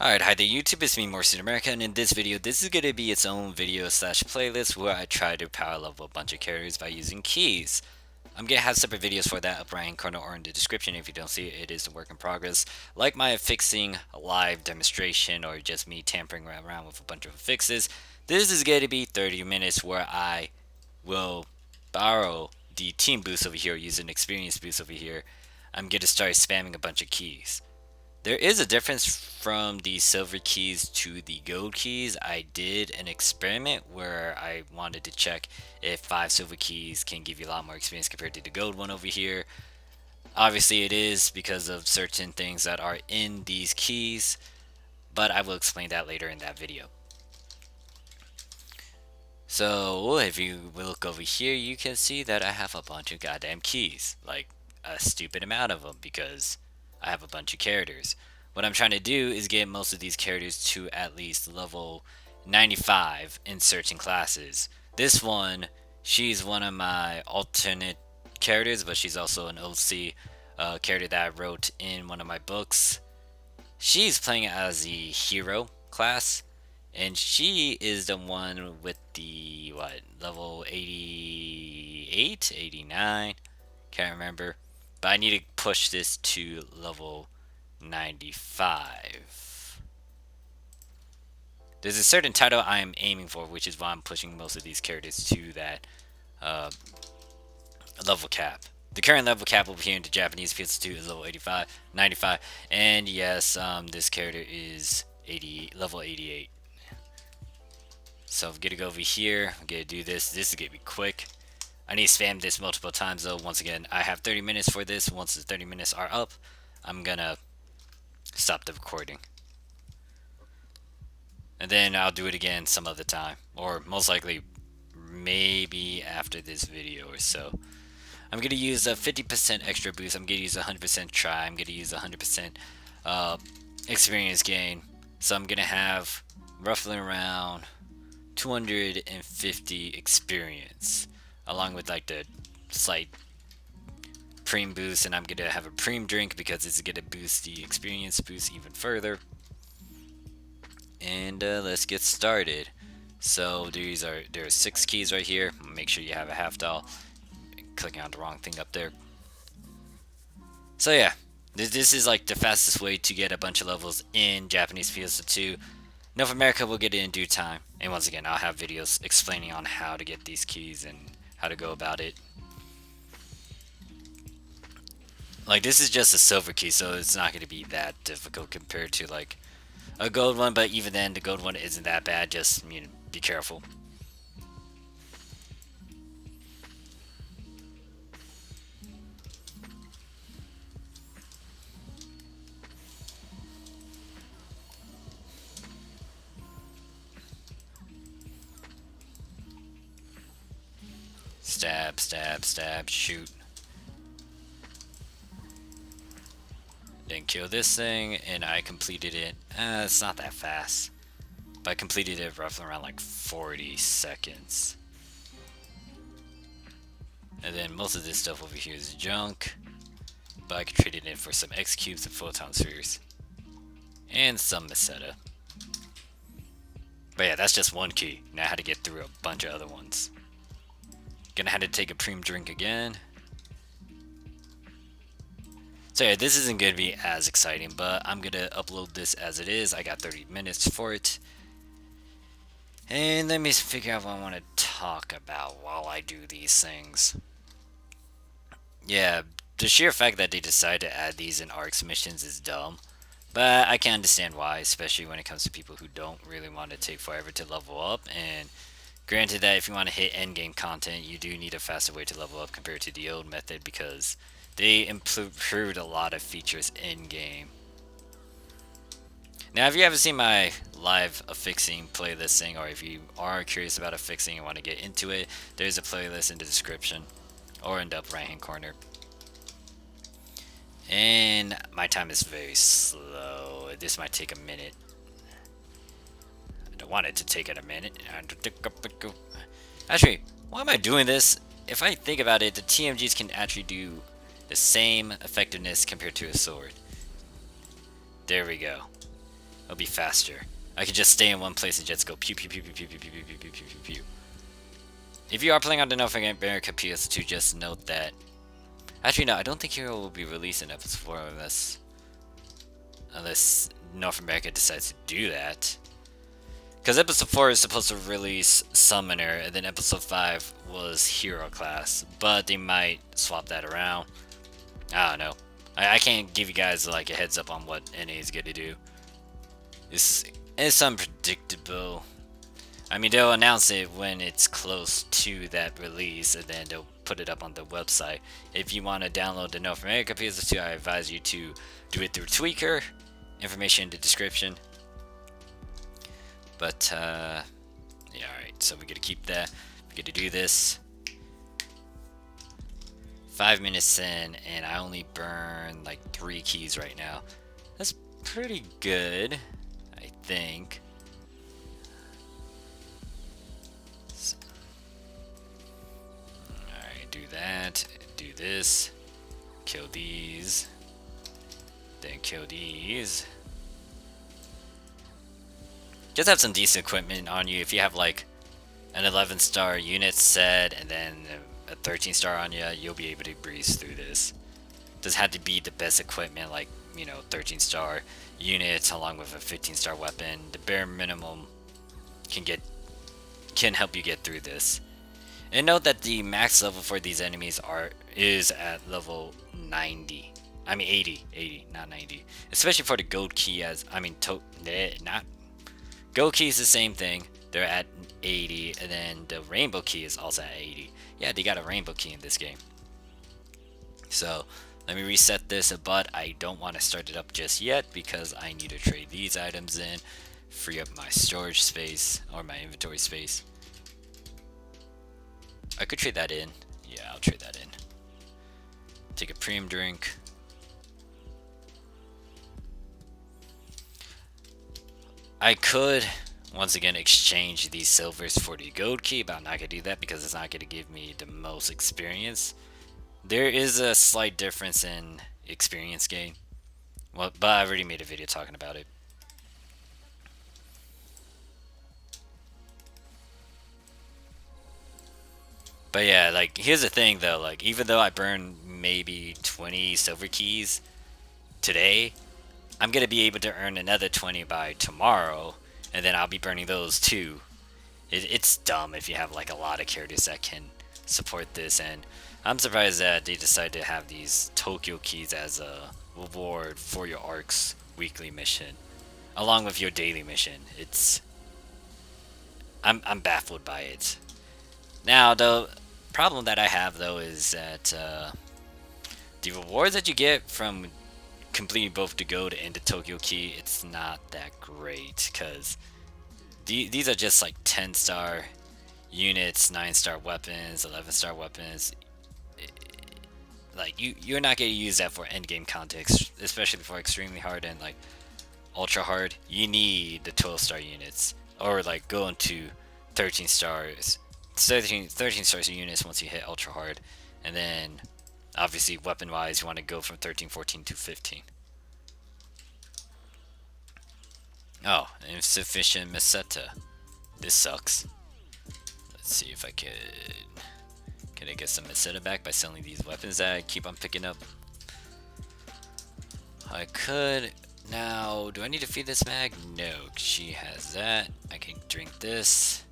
Alright, hi there YouTube, it's me Morphsuit America, and in this video, this is going to be its own video slash playlist where I try to power level a bunch of characters by using keys. I'm going to have separate videos for that up right hand corner or in the description. If you don't see it, it is a work in progress. Like my fixing live demonstration or just me tampering around with a bunch of fixes, this is going to be 30 minutes where I will borrow the team boost over here, use an experience boost over here. I'm going to start spamming a bunch of keys. There is a difference from the silver keys to the gold keys. I did an experiment where I wanted to check if 5 silver keys can give you a lot more experience compared to the gold one over here. Obviously it is because of certain things that are in these keys, but I will explain that later in that video. So if you look over here, you can see that I have a bunch of goddamn keys, like a stupid amount of them because I have a bunch of characters. What I'm trying to do is get most of these characters to at least level 95 in certain classes. This one, she's one of my alternate characters, but she's also an OC character that I wrote in one of my books. She's playing as the hero class, and she is the one with the, level 88, 89? Can't remember. But I need to push this to level 95. There's a certain title I am aiming for, which is why I'm pushing most of these characters to that uh, level cap. The current level cap over here in the Japanese PS2 is level 85, 95, and yes, this character is level 88. So I'm gonna go over here. I'm gonna do this. This is gonna be quick. I need to spam this multiple times though. Once again, I have 30 minutes for this. Once the 30 minutes are up, I'm gonna stop the recording. And then I'll do it again some other time. Or most likely, maybe after this video or so. I'm going to use a 50% extra boost. I'm going to use 100% try. I'm going to use 100% experience gain. So I'm going to have roughly around 250 experience. Along with like the slight preem boost. And I'm going to have a preem drink because it's going to boost the experience boost even further. And let's get started. So there are 6 keys right here. Make sure you have a half doll. Clicking on the wrong thing up there. So yeah, this is like the fastest way to get a bunch of levels in Japanese PSO2. North America will get it in due time. And once again, I'll have videos explaining on how to get these keys and how to go about it. Like this is just a silver key, so it's not going to be that difficult compared to like a gold one, but even then the gold one isn't that bad. Just be careful. Stab, stab, stab, shoot. Then kill this thing, and I completed it. It's not that fast, but I completed it roughly around like 40 seconds. And then most of this stuff over here is junk, but I could trade it in for some X cubes and photon spheres, and some Meseta. But yeah, that's just one key. Now I had to get through a bunch of other ones. Gonna have to take a preem drink again. So yeah, this isn't going to be as exciting, but I'm going to upload this as it is. I got 30 minutes for it. And let me figure out what I want to talk about while I do these things. Yeah, the sheer fact that they decided to add these in ARCs missions is dumb. But I can understand why, especially when it comes to people who don't really want to take forever to level up. And granted that if you want to hit endgame content, you do need a faster way to level up compared to the old method because they improved a lot of features in-game. Now, if you haven't seen my live affixing playlist thing, or if you are curious about affixing and want to get into it, there's a playlist in the description, or in the upper right-hand corner. And my time is very slow. This might take a minute. I don't want it to take a minute. Actually, why am I doing this? If I think about it, the TMGs can actually do the same effectiveness compared to a sword. There we go. It'll be faster. I could just stay in one place and just go pew pew pew pew pew pew pew pew pew pew pew pew pew. If you are playing on the North America PS2, just note that. Actually, no, I don't think Hero will be released in episode 4 unless North America decides to do that. Because episode 4 is supposed to release Summoner, and then episode 5 was Hero class. But they might swap that around. I don't know. I can't give you guys like a heads up on what NA is going to do. It's unpredictable. I mean, they'll announce it when it's close to that release, and then they'll put it up on the website. If you want to download the North America PS2, I advise you to do it through Tweaker. Information in the description. But, yeah, alright, so we're gonna keep that. We're gonna do this. 5 minutes in, and I only burn like 3 keys right now. That's pretty good, I think. Alright, do that. Do this. Kill these. Then kill these. Just have some decent equipment on you. If you have like an 11-star unit set and then a 13-star on you, you'll be able to breeze through this. Doesn't have to be the best equipment, like, you know, 13-star units along with a 15-star weapon. The bare minimum can help you get through this. And note that the max level for these enemies is at level 90. I mean 80, not 90. Especially for the gold key, gold key is the same thing. They're at 80, and then the rainbow key is also at 80. Yeah, they got a rainbow key in this game. So let me reset this, but I don't want to start it up just yet because I need to trade these items in, free up my storage space or my inventory space. I could trade that in. Yeah, I'll trade that in. Take a premium drink. I could, once again, exchange these silvers for the gold key, but I'm not going to do that because it's not going to give me the most experience. There is a slight difference in experience gain. Well, but I already made a video talking about it. But yeah, like, here's the thing though, like, even though I burn maybe 20 silver keys today, I'm going to be able to earn another 20 by tomorrow, and then I'll be burning those too. It's dumb if you have like a lot of characters that can support this, and I'm surprised that they decided to have these Tokyo keys as a reward for your ARC's weekly mission, along with your daily mission. I'm baffled by it. Now, the problem that I have though is that the rewards that you get from completing both the gold and the Tokyo key, it's not that great, because these are just like 10-star units, 9-star weapons, 11-star weapons. Like, you're not going to use that for endgame context, especially for extremely hard and like ultra hard. You need the 12-star units, or like go into 13 stars, 13 stars units once you hit ultra hard, and then obviously weapon wise you want to go from 13, 14 to 15. Oh, insufficient meseta. This sucks. Let's see if I can I get some meseta back by selling these weapons that I keep on picking up? I could. Now, do I need to feed this mag? No, she has that. I can drink this.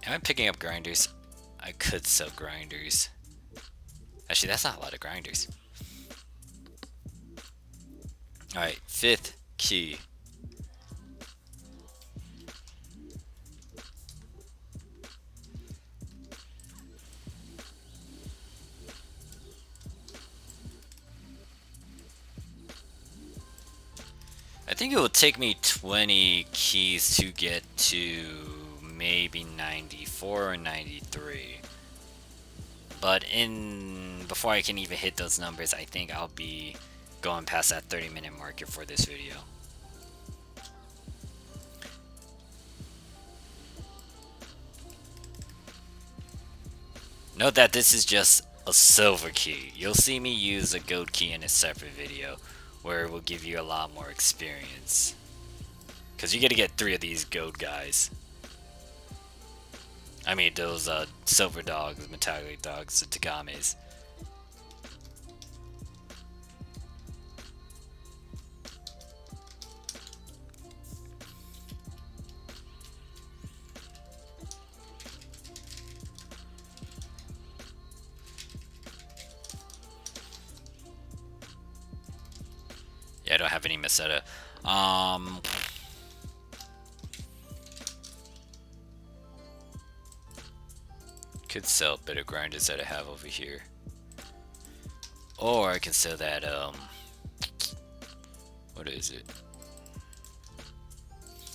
Am I picking up grinders? I could sell grinders. Actually, that's not a lot of grinders. Alright, 5th key. I think it will take me 20 keys to get to maybe 94 or 93. But before I can even hit those numbers, I think I'll be going past that 30-minute marker for this video. Note that this is just a silver key. You'll see me use a gold key in a separate video where it will give you a lot more experience. Because you get to get 3 of these gold guys. I mean, those silver dogs, metallic dogs, the Tagames. Yeah, I don't have any Meseta. Could sell a bit of grinders that I have over here. Or I can sell that, what is it?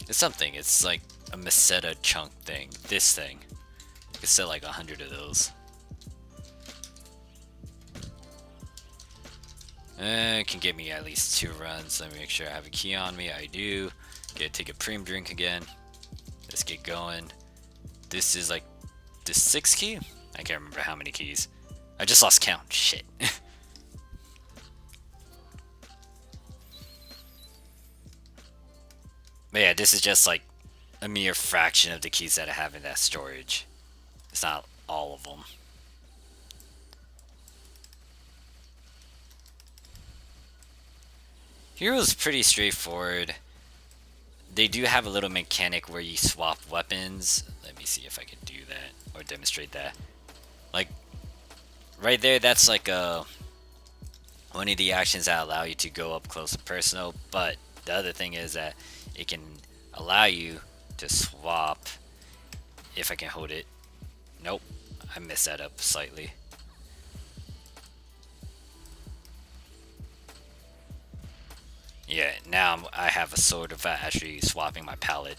It's something, it's like a Meseta chunk thing. This thing. I could sell like 100 of those. It can give me at least 2 runs. Let me make sure I have a key on me. I do. Get take a Preem drink again. Let's get going. This is like the 6th key? I can't remember how many keys. I just lost count. Shit. But yeah, this is just like a mere fraction of the keys that I have in that storage. It's not all of them. Hero's pretty straightforward. They do have a little mechanic where you swap weapons. Let me see if I can do that or demonstrate that. Like right there, that's like one of the actions that allow you to go up close and personal. But the other thing is that it can allow you to swap. If I can hold it. Nope, I messed that up slightly. Yeah, now I have a sort of actually swapping my palette.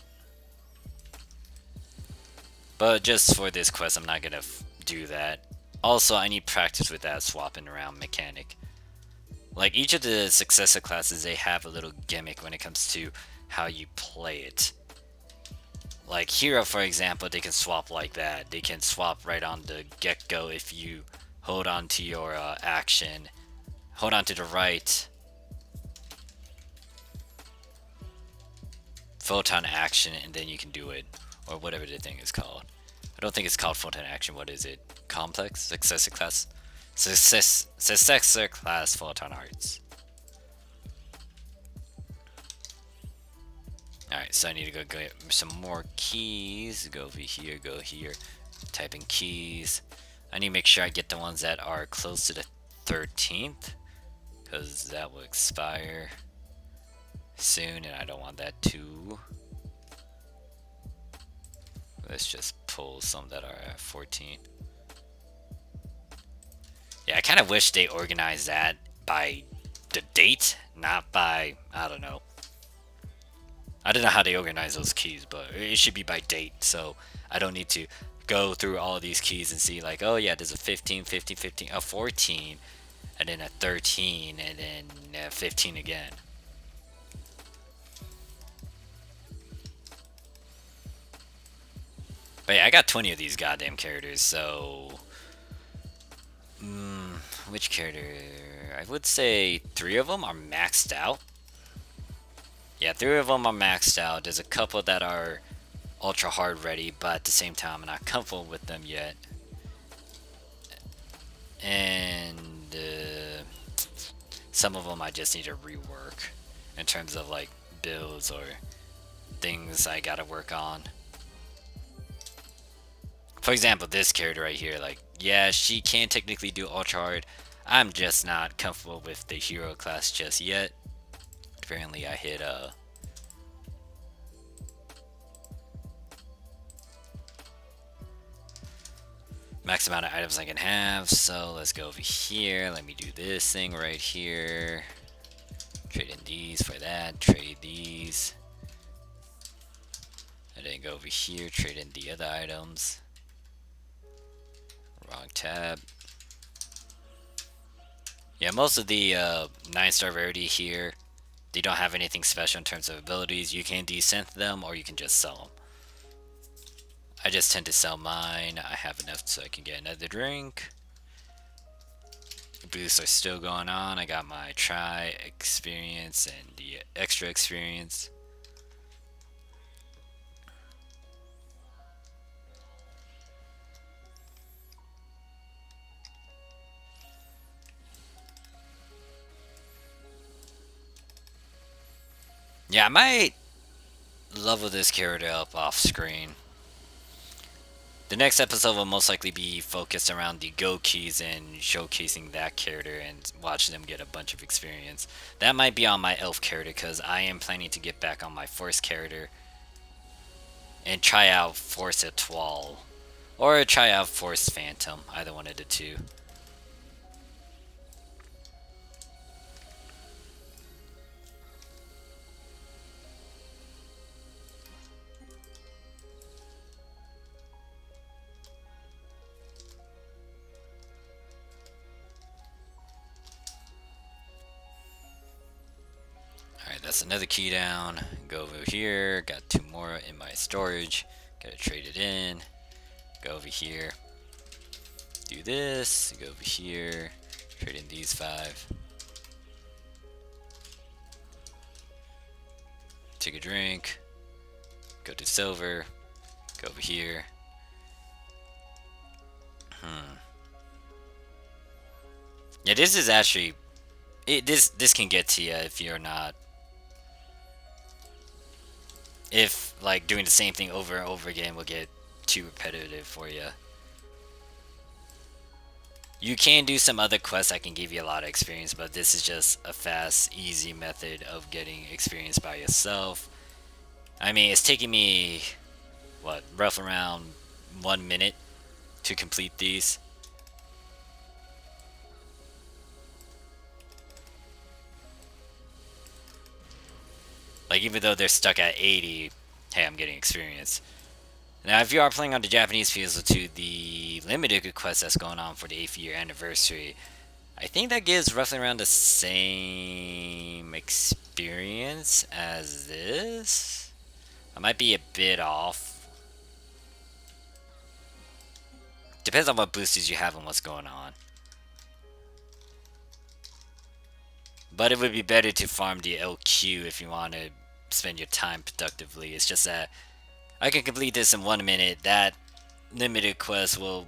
But just for this quest, I'm not gonna do that. Also, I need practice with that swapping around mechanic. Like each of the successor classes, they have a little gimmick when it comes to how you play it. Like Hero, for example, they can swap like that. They can swap right on the get-go if you hold on to your action. Hold on to the right photon action and then you can do it, or whatever the thing is called. I don't think it's called photon action. What is it? Complex? Successor class? Successor class photon arts. Alright, so I need to go get some more keys. Go over here, go here. Type in keys. I need to make sure I get the ones that are close to the 13th, because that will expire soon and I don't want that too. Let's just pull some that are at 14. Yeah, I kind of wish they organized that by the date, not by, I don't know. I don't know how they organize those keys, but it should be by date, so I don't need to go through all of these keys and see like, oh yeah, there's a 15, 15, 15, a 14, and then a 13, and then a 15 again. But yeah, I got 20 of these goddamn characters, so... which character? I would say 3 of them are maxed out. Yeah, 3 of them are maxed out. There's a couple that are ultra hard ready, but at the same time I'm not comfortable with them yet. And some of them I just need to rework in terms of like builds or things I gotta work on. For example, this character right here, like, yeah, she can technically do ultra hard. I'm just not comfortable with the hero class just yet. Apparently I hit max amount of items I can have, so let's go over here. Let me do this thing right here. Trade in these for that, trade these. And then go over here, trade in the other items. Wrong tab. Yeah, most of the 9-star rarity here, they don't have anything special in terms of abilities. You can desynth them or you can just sell them. I just tend to sell mine. I have enough so I can get another drink. boosts are still going on. I got my try experience and the extra experience. Yeah, I might level this character up off screen. The next episode will most likely be focused around the go keys and showcasing that character and watching them get a bunch of experience. That might be on my elf character because I am planning to get back on my force character and try out Force Etoile or try out Force Phantom, either one of the two. Alright, that's another key down. Go over here, got 2 more in my storage. Gotta trade it in. Go over here. Do this, go over here, trade in these 5. Take a drink. Go to silver. Go over here. Yeah, this is actually... This can get to you if you're not... If, like, doing the same thing over and over again will get too repetitive for you. You can do some other quests that can give you a lot of experience, but this is just a fast, easy method of getting experience by yourself. I mean, it's taking me, what, roughly around 1 minute to complete these. Like, even though they're stuck at 80, hey, I'm getting experience. Now, if you are playing on the Japanese PSO2, the limited quest that's going on for the 8th year anniversary, I think that gives roughly around the same experience as this. I might be a bit off. Depends on what boosters you have and what's going on. But it would be better to farm the LQ if you want to spend your time productively. It's just that I can complete this in 1 minute. That limited quest will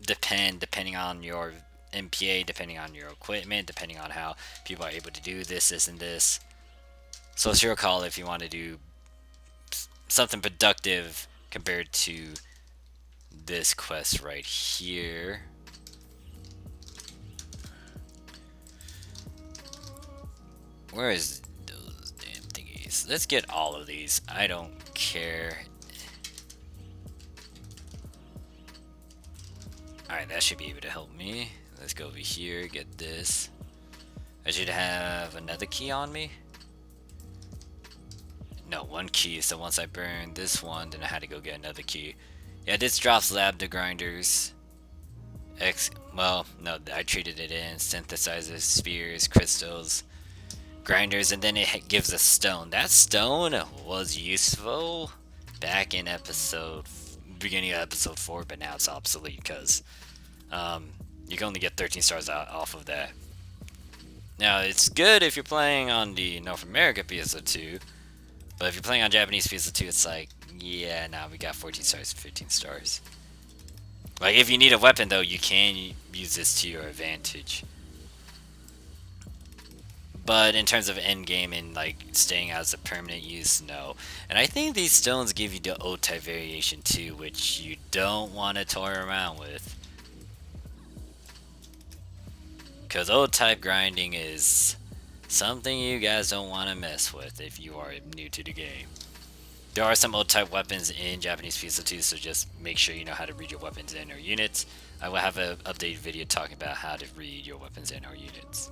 depending on your MPA, depending on your equipment, depending on how people are able to do this, and this. So it's your call if you want to do something productive compared to this quest right here. Where is those damn thingies? Let's get all of these. I don't care. Alright, that should be able to help me. Let's go over here, get this. I should have another key on me. No, 1 key, so once I burn this one, then I had to go get another key. Yeah, this drops lab to grinders. Well, no, I treated it in. Synthesizers, spheres, crystals, grinders, and then it gives a stone. That stone was useful back in beginning of episode 4, but now it's obsolete because you can only get 13 stars off of that. Now, it's good if you're playing on the North America PSO2, but if you're playing on Japanese PSO2, it's like, yeah, now we got 14 stars, 15 stars. Like, if you need a weapon, though, you can use this to your advantage. But in terms of endgame and, like, staying as a permanent use, no. And I think these stones give you the O-type variation, too, which you don't want to toy around with. Because O-type grinding is something you guys don't want to mess with if you are new to the game. There are some O-type weapons in Japanese PSO2, so just make sure you know how to read your weapons in or units. I will have an updated video talking about how to read your weapons in or units.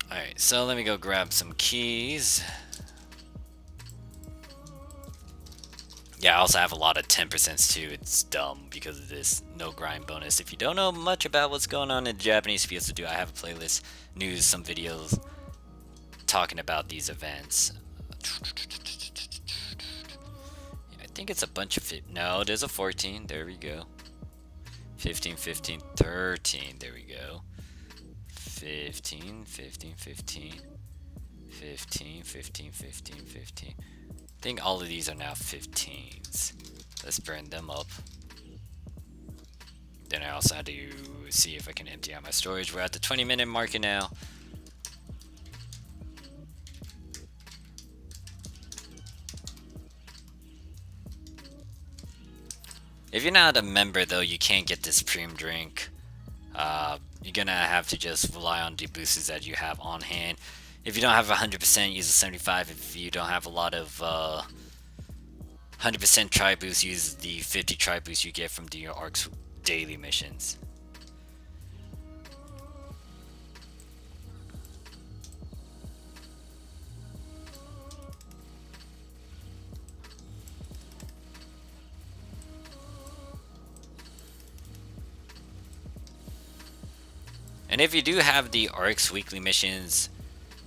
Alright, so let me go grab some keys. Yeah, I also have a lot of 10% too. It's dumb because of this no grind bonus. If you don't know much about what's going on in Japanese PSO2, I have a playlist, news, some videos talking about these events. Yeah, I think it's a bunch of no, there's a 14. There we go. 15, 15, 13. There we go. 15, 15, 15. 15, 15, 15, 15. I think all of these are now 15s. Let's burn them up. Then I also had to see if I can empty out my storage. We're at the 20-minute marker now. If you're not a member though, you can't get this premium drink. You're gonna have to just rely on the boosters that you have on hand. If you don't have 100%, use a 75. If you don't have a lot of 100% tri boost, use the 50 tri boost you get from the ARC's daily missions. And if you do have the ARC's weekly missions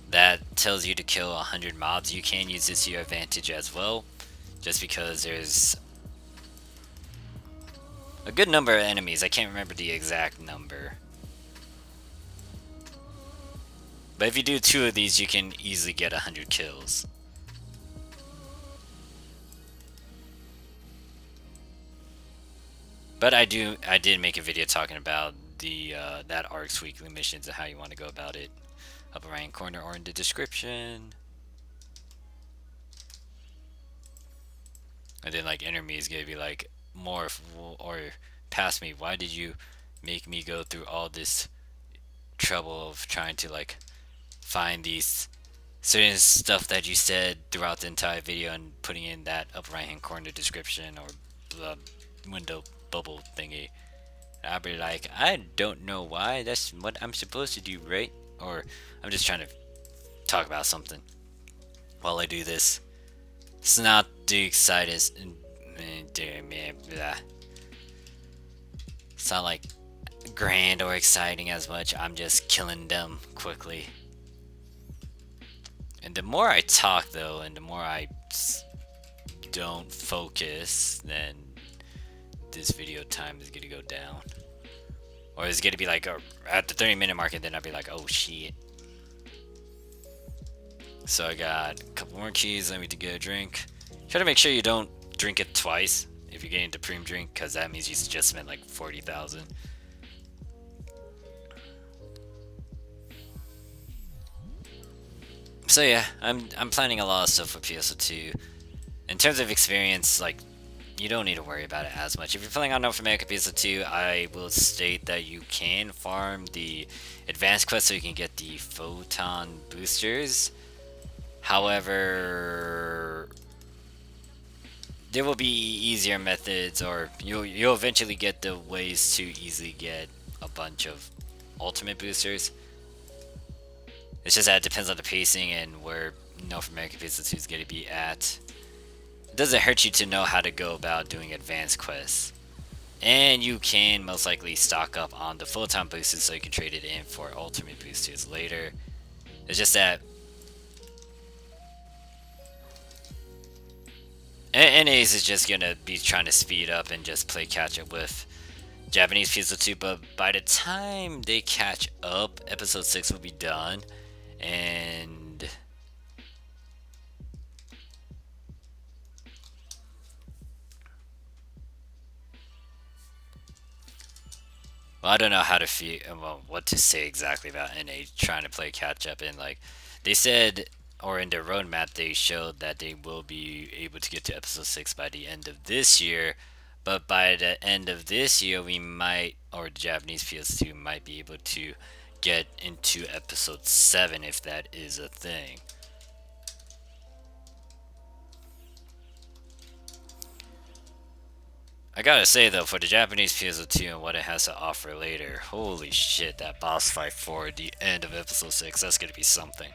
that tells you to kill 100 mobs, you can use this to your advantage as well. Just because there's a good number of enemies. I can't remember the exact number. But if you do 2 of these, you can easily get 100 kills. But I did make a video talking about the that ARC's weekly missions and how you want to go about it. Upper right hand corner or in the description. And then like enemies gonna be like, Morph or past me, why did you make me go through all this trouble of trying to like find these certain stuff that you said throughout the entire video and putting in that upper right hand corner description or window bubble thingy. I'll be like, I don't know why, that's what I'm supposed to do, right? Or I'm just trying to talk about something while I do this. It's not the exciting. It's not like grand or exciting as much. I'm just killing them quickly. And the more I talk though, and the more I don't focus, then this video time is gonna go down. Or it's gonna be like at the 30-minute mark, and then I'll be like, oh shit. So I got a couple more keys. Let me get a drink. Try to make sure you don't drink it twice if you're getting the premium drink, because that means you just spent like 40,000. So yeah, I'm planning a lot of stuff for PSO2. In terms of experience, like, you don't need to worry about it as much. If you're playing on North America PSO2, I will state that you can farm the advanced quest so you can get the photon boosters. However, there will be easier methods, or you'll eventually get the ways to easily get a bunch of ultimate boosters. It's just that it depends on the pacing and where North American PSO2 is going to be at. It doesn't hurt you to know how to go about doing advanced quests. And you can most likely stock up on the photon boosters so you can trade it in for ultimate boosters later. It's just that NAs is just going to be trying to speed up and just play catch up with Japanese PSO2, but by the time they catch up, episode 6 will be done. And well, I don't know how to feel, well, what to say exactly about NA trying to play catch up. And like they said, or in their roadmap, they showed that they will be able to get to episode 6 by the end of this year. But by the end of this year, we might, or the Japanese PS2 might be able to get into episode 7 if that is a thing. I gotta say though, for the Japanese PSO2 and what it has to offer later, holy shit, that boss fight for the end of episode 6, that's gonna be something.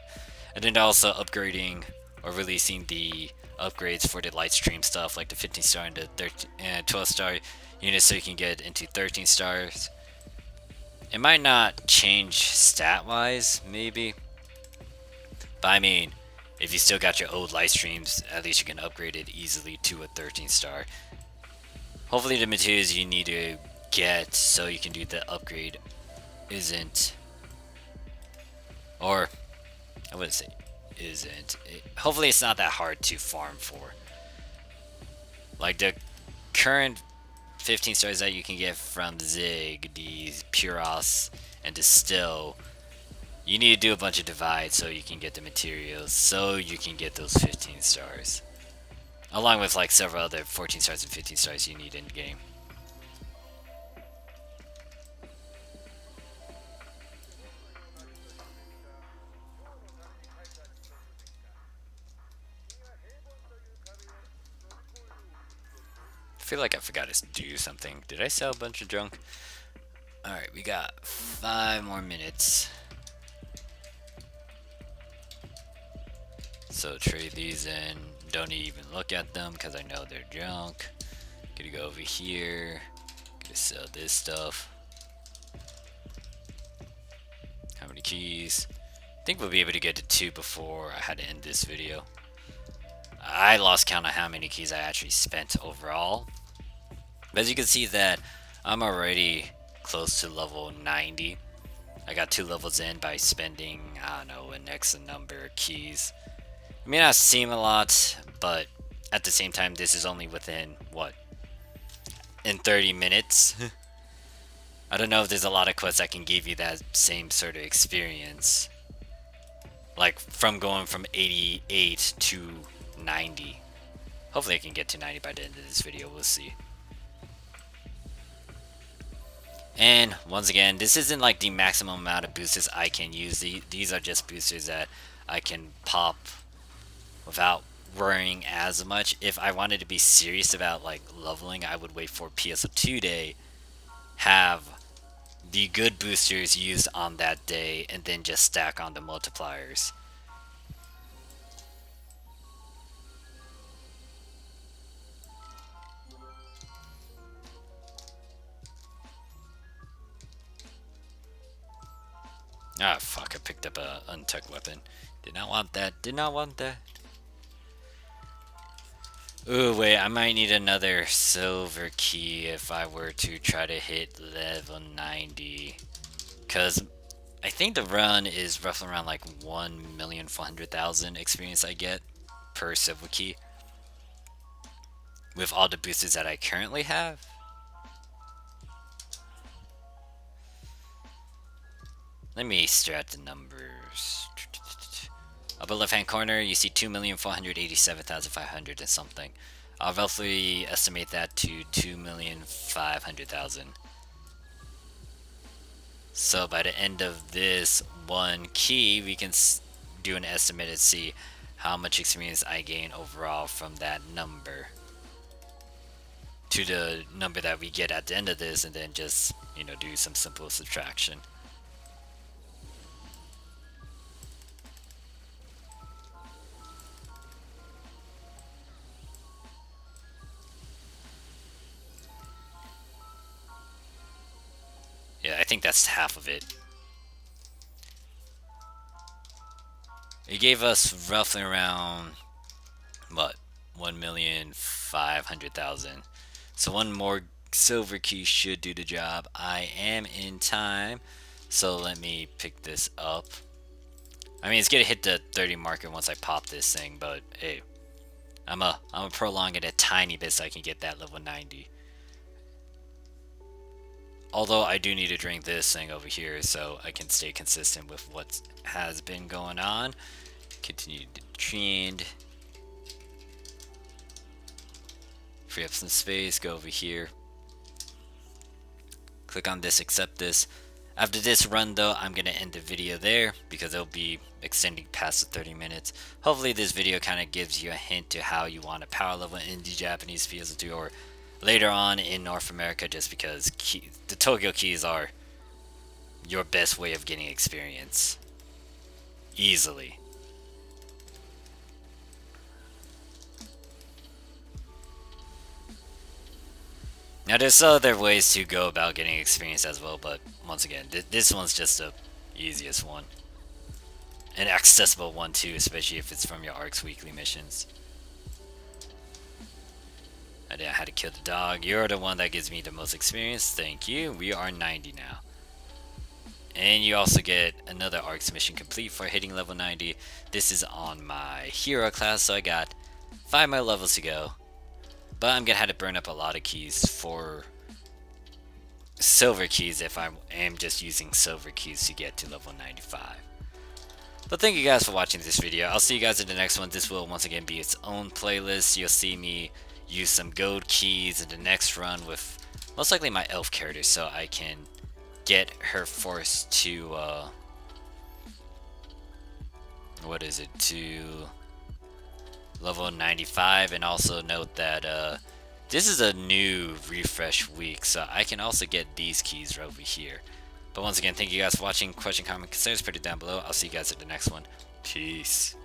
And then also upgrading or releasing the upgrades for the light stream stuff, like the 15 star and the 13 and 12 star units, so you can get into 13 stars. It might not change stat wise, maybe, but I mean, If you still got your old live streams, at least you can upgrade it easily to a 13 star. Hopefully the materials you need to get so you can do the upgrade isn't, or I wouldn't say isn't, hopefully it's not that hard to farm for. Like the current 15 stars that you can get from Zig, the Puros, and Distill, you need to do a bunch of divides so you can get the materials, so you can get those 15 stars. Along with like several other 14 stars and 15 stars you need in game. I feel like I forgot to do something. Did I sell a bunch of junk? Alright, we got 5 more minutes. So trade these in. Don't even look at them because I know they're junk. Gonna go over here. Gonna sell this stuff. How many keys? I think we'll be able to get to 2 before I had to end this video. I lost count of how many keys I actually spent overall. But as you can see that I'm already close to level 90. I got 2 levels in by spending, I don't know, an X number of keys. It may not seem a lot, but at the same time, this is only within, what, in 30 minutes? I don't know if there's a lot of quests that can give you that same sort of experience. Like, from going from 88 to 90. Hopefully I can get to 90 by the end of this video, we'll see. And, once again, this isn't like the maximum amount of boosters I can use. These are just boosters that I can pop without worrying as much. If I wanted to be serious about like leveling, I would wait for PSO2 day, have the good boosters used on that day, and then just stack on the multipliers. Ah, fuck, I picked up a untucked weapon. Did not want that, did not want that. Ooh, wait, I might need another silver key if I were to try to hit level 90. Because I think the run is roughly around like 1,400,000 experience I get per silver key. With all the boosters that I currently have. Let me start the numbers. Upper left hand corner, you see 2,487,500 and something. I'll roughly estimate that to 2,500,000. So by the end of this one key, we can do an estimate and see how much experience I gain overall from that number to the number that we get at the end of this, and then just, you know, do some simple subtraction. Yeah, I think that's half of it. It gave us roughly around, what, 1,500,000. So one more silver key should do the job. I am in time, so let me pick this up. I mean, it's gonna hit the 30 marker once I pop this thing, but hey, I'm a prolong it a tiny bit so I can get that level 90. Although I do need to drink this thing over here so I can stay consistent with what has been going on. Continue to trend. Free up some space, go over here. Click on this, accept this. After this run though, I'm going to end the video there because it'll be extending past the 30 minutes. Hopefully this video kind of gives you a hint to how you want to power level in the Japanese PSO2 or later on in North America, just because the Tokyo keys are your best way of getting experience. Easily. Now there's other ways to go about getting experience as well, but once again, this one's just the easiest one. An accessible one too, especially if it's from your Ark's weekly missions. I had to kill the dog. You're the one that gives me the most experience. Thank you. We are 90 now. And you also get another Ark's mission complete for hitting level 90. This is on my hero class, so I got 5 more levels to go. But I'm gonna have to burn up a lot of keys for silver keys if I am just using silver keys to get to level 95. But thank you guys for watching this video. I'll see you guys in the next one. This will once again be its own playlist. You'll see me use some gold keys in the next run with most likely my elf character, so I can get her force to what is it, to level 95. And also note that this is a new refresh week, so I can also get these keys right over here. But once again, thank you guys for watching. Question, comment, concerns, put it down below. I'll see you guys at the next one. Peace.